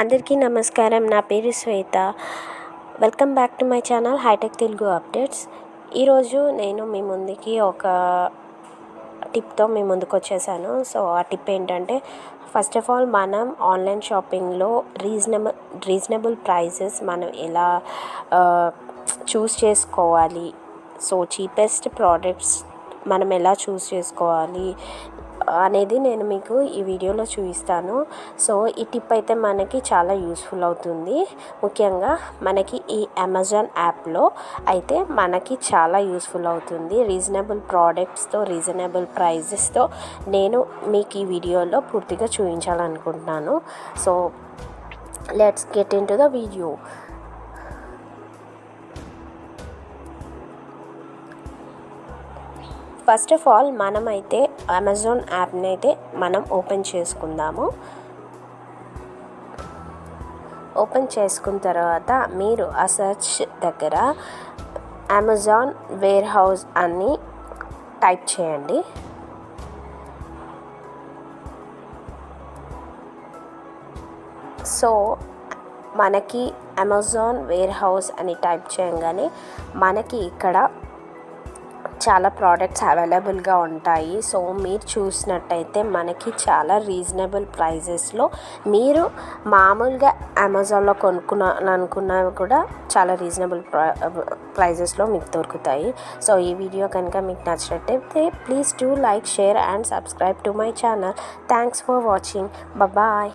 అందరికీ నమస్కారం. నా పేరు Shweta. Welcome back to my channel hitech Telugu updates. ఈరోజు నేను మీ ముందుకి ఒక టిప్తో మీ ముందుకు వచ్చేసాను. సో ఆ టిప్ ఏంటంటే, ఫస్ట్ ఆఫ్ ఆల్ మనం ఆన్లైన్ షాపింగ్లో రీజనబుల్ ప్రైజెస్ మనం ఎలా చూస్ చేసుకోవాలి, సో చీపెస్ట్ ప్రోడక్ట్స్ మనం ఎలా చూస్ చేసుకోవాలి అనేది నేను మీకు ఈ వీడియోలో చూపిస్తాను. సో ఈ టిప్ అయితే మనకి చాలా యూస్ఫుల్ అవుతుంది. ముఖ్యంగా మనకి ఈ అమెజాన్ యాప్లో అయితే మనకి చాలా యూస్ఫుల్ అవుతుంది. రీజనబుల్ ప్రోడక్ట్స్తో, రీజనబుల్ ప్రైజెస్తో నేను మీకు ఈ వీడియోలో పూర్తిగా చూపించాలనుకుంటున్నాను. So let's get in to the video. First of all మనమైతే అమెజాన్ యాప్ని అయితే మనం ఓపెన్ చేసుకుందాము. ఓపెన్ చేసుకున్న తర్వాత మీరు ఆ సెర్చ్ దగ్గర అమెజాన్ వేర్ హౌస్ అని టైప్ చేయండి. సో మనకి అమెజాన్ వేర్ హౌస్ అని టైప్ చేయగానే మనకి ఇక్కడ చాలా ప్రోడక్ట్స్ అవైలబుల్గా ఉంటాయి. సో మీరు చూసినట్టయితే మనకి చాలా రీజనబుల్ ప్రైజెస్లో మీరు మామూలుగా అమెజాన్లో కొనుక్కున్నాను కూడా చాలా రీజనబుల్ ప్రైజెస్లో మీకు దొరుకుతాయి. సో ఈ వీడియో కనుక మీకు నచ్చినట్టయితే please do like, share and subscribe to my channel. Thanks for watching. Bye.